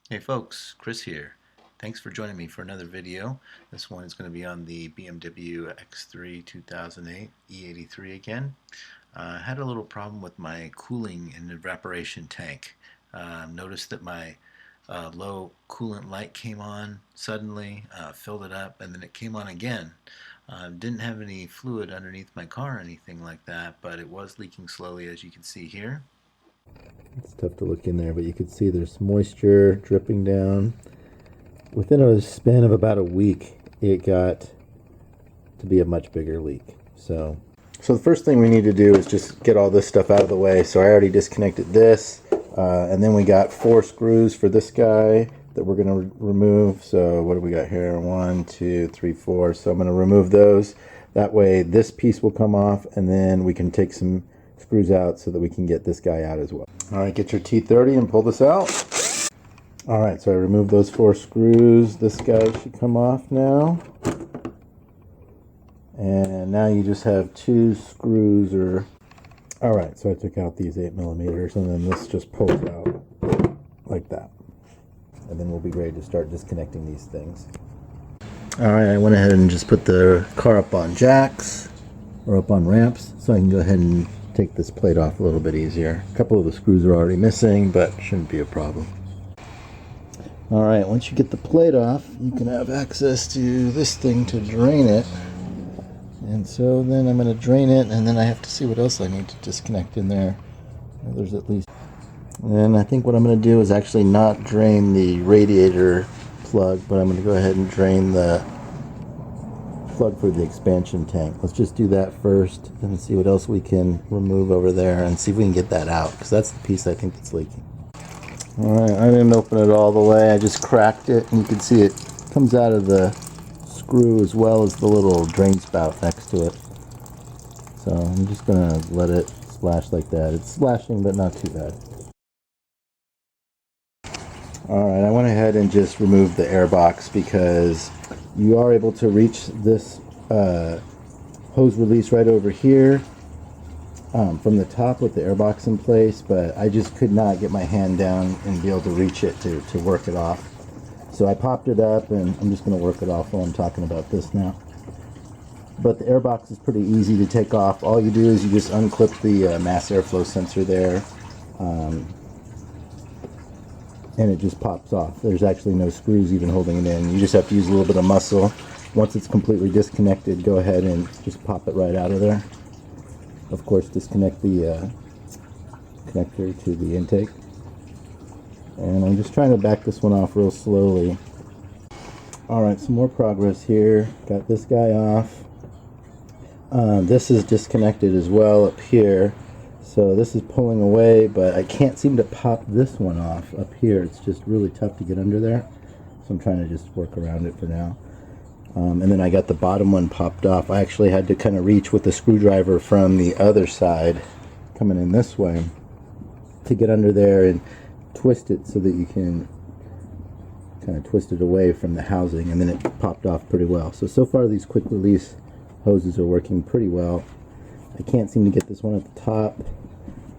Hey folks, Chris here. Thanks for joining me for another video. This one is going to be on the BMW X3 2008 E83 again. I had a little problem with my cooling and evaporation tank. Noticed that my low coolant light came on suddenly, filled it up, and then it came on again. Didn't have any fluid underneath my car or anything like that, but it was leaking slowly, as you can see here. It's tough to look in there, but you can see there's moisture dripping down. Within a span of about a week, it got to be a much bigger leak. So the first thing we need to do is just get all this stuff out of the way. So I already disconnected this, and then we got 4 screws for this guy that we're going to remove. So what do we got here? 1, 2, 3, 4. So I'm going to remove those. That way this piece will come off, and then we can take some screws out so that we can get this guy out as well. All right, get your T30 and pull this out. All right, so I removed those 4 screws. This guy should come off now. And now you just have 2 screws all right, so I took out these 8mm, and then this just pulls out like that. And then we'll be ready to start disconnecting these things. All right, I went ahead and just put the car up on jacks or up on ramps so I can go ahead and take this plate off a little bit easier. A couple of the screws are already missing, but shouldn't be a problem. All right, once you get the plate off, you can have access to this thing to drain it. And so then I'm going to drain it, and then I have to see what else I need to disconnect in there. There's at least... And I think what I'm going to do is actually not drain the radiator plug, but I'm going to go ahead and drain the plug for the expansion tank. Let's just do that first and see what else we can remove over there and see if we can get that out, because that's the piece I think that's leaking. Alright, I didn't open it all the way. I just cracked it, and you can see it comes out of the screw as well as the little drain spout next to it. So I'm just going to let it splash like that. It's splashing, but not too bad. Alright, I went ahead and just removed the air box because you are able to reach this hose release right over here from the top with the air box in place, but I just could not get my hand down and be able to reach it to work it off. So I popped it up, and I'm just going to work it off while I'm talking about this now. But the air box is pretty easy to take off. All you do is you just unclip the mass airflow sensor there, and it just pops off. There's actually no screws even holding it in. You just have to use a little bit of muscle. Once it's completely disconnected, go ahead and just pop it right out of there. Of course, disconnect the connector to the intake. And I'm just trying to back this one off real slowly. Alright, some more progress here. Got this guy off. This is disconnected as well up here. So this is pulling away, but I can't seem to pop this one off up here. It's just really tough to get under there. So I'm trying to just work around it for now. And then I got the bottom one popped off. I actually had to kind of reach with the screwdriver from the other side, coming in this way, to get under there and twist it so that you can kind of twist it away from the housing, and then it popped off pretty well. So far these quick release hoses are working pretty well. I can't seem to get this one at the top.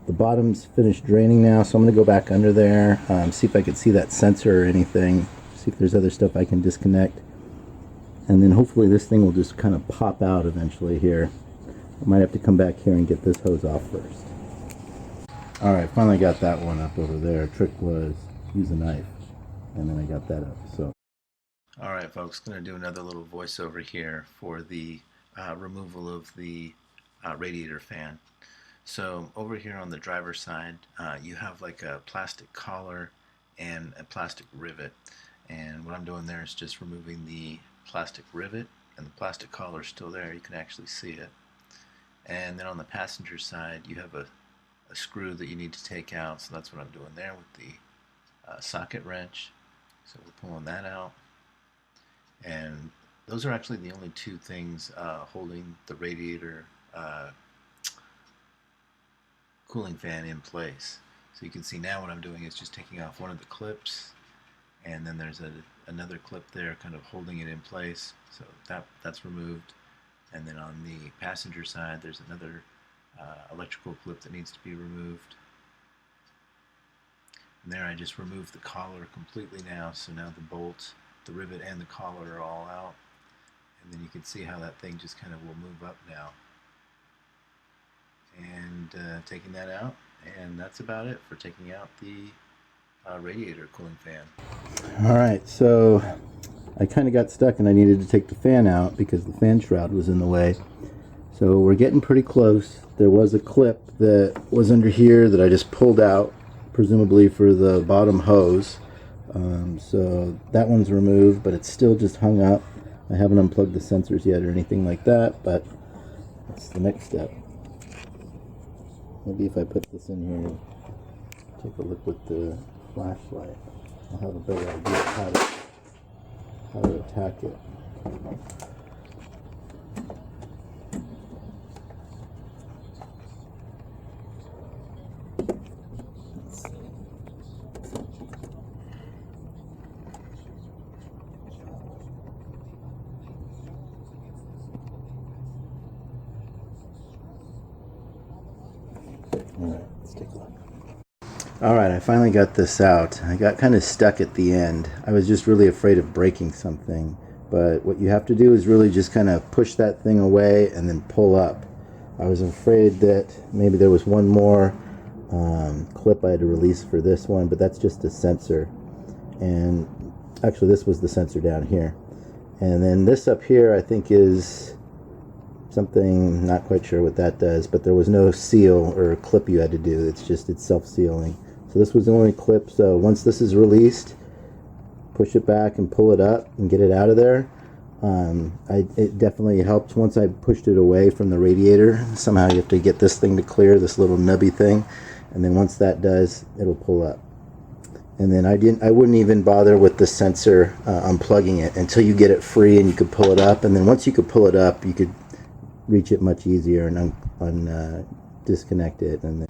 The bottom's finished draining now, so I'm going to go back under there, see if I can see that sensor or anything, see if there's other stuff I can disconnect, and then hopefully this thing will just kind of pop out eventually here. I might have to come back here and get this hose off first. Alright, finally got that one up over there. Trick was use a knife, and then I got that up. So, Alright folks, going to do another little voiceover here for the removal of the radiator fan. So over here on the driver's side, you have like a plastic collar and a plastic rivet. And what I'm doing there is just removing the plastic rivet, and the plastic collar is still there. You can actually see it. And then on the passenger side, you have a screw that you need to take out, so that's what I'm doing there with the socket wrench. So we're pulling that out, and those are actually the only 2 things holding the radiator cooling fan in place. So you can see now what I'm doing is just taking off one of the clips, and then there's another clip there kind of holding it in place, so that's removed. And then on the passenger side, there's another electrical clip that needs to be removed. And there I just removed the collar completely now, so now the bolt, the rivet and the collar are all out. And then you can see how that thing just kind of will move up now. And taking that out, and that's about it for taking out the radiator cooling fan. Alright, so I kind of got stuck and I needed to take the fan out because the fan shroud was in the way. So we're getting pretty close. There was a clip that was under here that I just pulled out, presumably for the bottom hose. So that one's removed, but it's still just hung up. I haven't unplugged the sensors yet or anything like that, but that's the next step. Maybe if I put this in here and take a look with the flashlight, I'll have a better idea of how to attack it. Alright, let's take a look. Alright, I finally got this out. I got kind of stuck at the end. I was just really afraid of breaking something. But what you have to do is really just kind of push that thing away and then pull up. I was afraid that maybe there was one more clip I had to release for this one, but that's just a sensor. And actually this was the sensor down here. And then this up here I think is something, not quite sure what that does, but there was no seal or clip you had to do. It's self-sealing. So this was the only clip. So once this is released, push it back and pull it up and get it out of there. It definitely helped once I pushed it away from the radiator. Somehow you have to get this thing to clear, this little nubby thing, and then once that does, it'll pull up. And then I wouldn't even bother with the sensor unplugging it until you get it free and you could pull it up. And then once you could pull it up, you could reach it much easier and disconnect it. And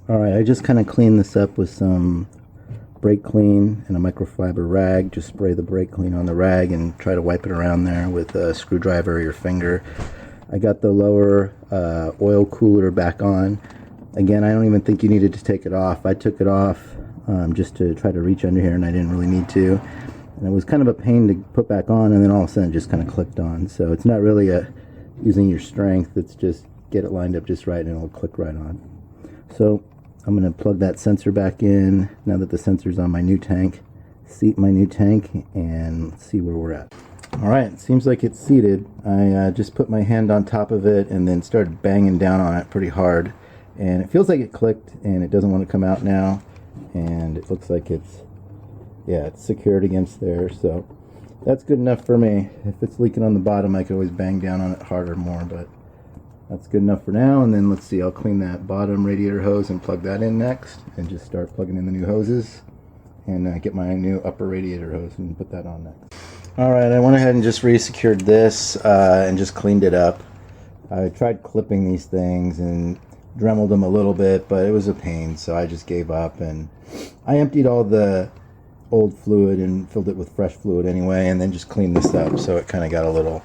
alright, I just kind of cleaned this up with some brake clean and a microfiber rag. Just spray the brake clean on the rag and try to wipe it around there with a screwdriver or your finger. I got the lower oil cooler back on. Again, I don't even think you needed to take it off. I took it off just to try to reach under here, and I didn't really need to. And it was kind of a pain to put back on, and then all of a sudden it just kind of clicked on. So it's not really using your strength, it's just get it lined up just right and it'll click right on. So I'm going to plug that sensor back in now that the sensor's on my new tank, seat my new tank, and see where we're at. Alright, it seems like it's seated. I just put my hand on top of it and then started banging down on it pretty hard, and it feels like it clicked and it doesn't want to come out now, and it looks like it's secured against there, so that's good enough for me. If it's leaking on the bottom, I could always bang down on it harder more, but that's good enough for now. And then let's see, I'll clean that bottom radiator hose and plug that in next, and just start plugging in the new hoses, and get my new upper radiator hose and put that on next. Alright, I went ahead and just re-secured this and just cleaned it up. I tried clipping these things and dremeled them a little bit, but it was a pain, so I just gave up, and I emptied all the old fluid and filled it with fresh fluid anyway, and then just cleaned this up so it kind of got a little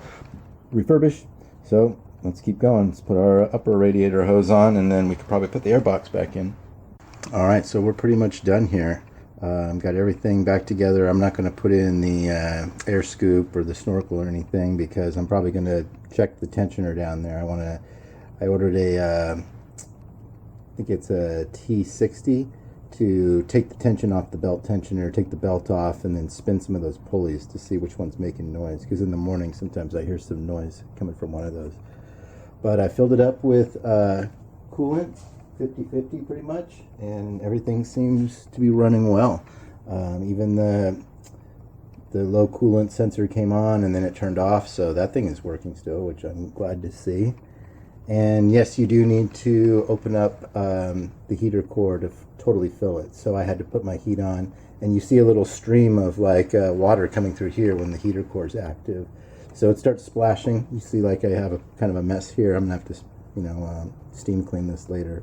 refurbished. So let's keep going. Let's put our upper radiator hose on, and then we could probably put the air box back in. Alright, so we're pretty much done here. Got everything back together. I'm not going to put in the air scoop or the snorkel or anything because I'm probably going to check the tensioner down there. I ordered I think it's a T60 to take the tension off the belt tensioner, take the belt off, and then spin some of those pulleys to see which one's making noise, because in the morning sometimes I hear some noise coming from one of those. But I filled it up with coolant, 50-50 pretty much, and everything seems to be running well. Even the low coolant sensor came on and then it turned off, so that thing is working still, which I'm glad to see. And yes, you do need to open up the heater core to totally fill it. So I had to put my heat on, and you see a little stream of like water coming through here when the heater core is active. So it starts splashing. You see like I have a kind of a mess here. I'm gonna have to steam clean this later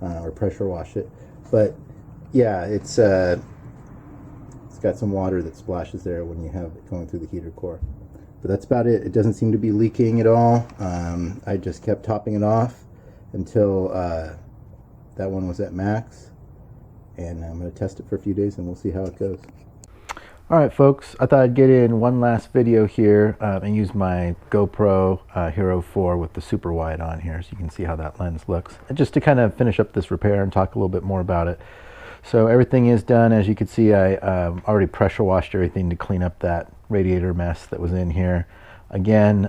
or pressure wash it. But yeah, it's got some water that splashes there when you have it going through the heater core. But that's about it. It doesn't seem to be leaking at all. I just kept topping it off until that one was at max. and I'm going to test it for a few days and we'll see how it goes. Alright folks, I thought I'd get in one last video here and use my GoPro Hero 4 with the super wide on here so you can see how that lens looks. And just to kind of finish up this repair and talk a little bit more about it. So everything is done. As you can see, I already pressure washed everything to clean up that radiator mess that was in here. Again,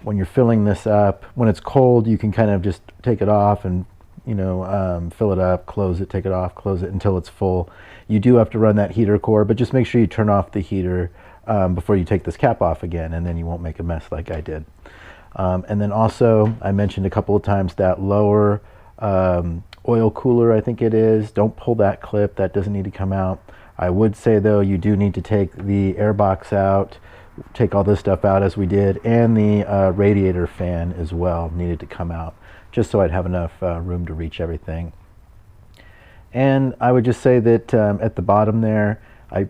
when you're filling this up, when it's cold, you can kind of just take it off and fill it up, close it, take it off, close it until it's full. You do have to run that heater core, but just make sure you turn off the heater before you take this cap off again, and then you won't make a mess like I did. And then also, I mentioned a couple of times that lower oil cooler, I think it is. Don't pull that clip, that doesn't need to come out. I would say though, you do need to take the air box out, take all this stuff out as we did, and the radiator fan as well needed to come out, just so I'd have enough room to reach everything. And I would just say that at the bottom there, I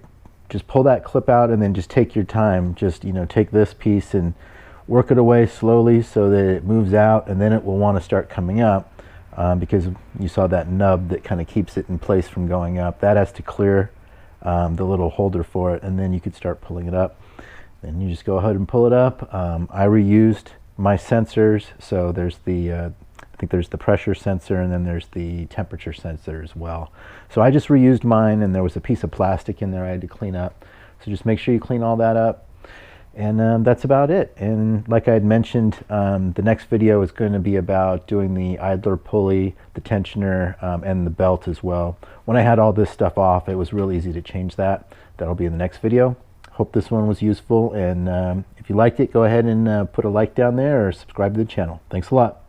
just pull that clip out and then just take your time. Just, take this piece and work it away slowly so that it moves out, and then it will want to start coming up because you saw that nub that kind of keeps it in place from going up. That has to clear the little holder for it, and then you could start pulling it up. Then you just go ahead and pull it up. I reused my sensors, so there's the I think there's the pressure sensor, and then there's the temperature sensor as well. So I just reused mine, and there was a piece of plastic in there I had to clean up. So just make sure you clean all that up. And that's about it. And like I had mentioned, the next video is going to be about doing the idler pulley, the tensioner, and the belt as well. When I had all this stuff off, it was real easy to change that. That'll be in the next video. Hope this one was useful, and if you liked it, go ahead and put a like down there or subscribe to the channel. Thanks a lot.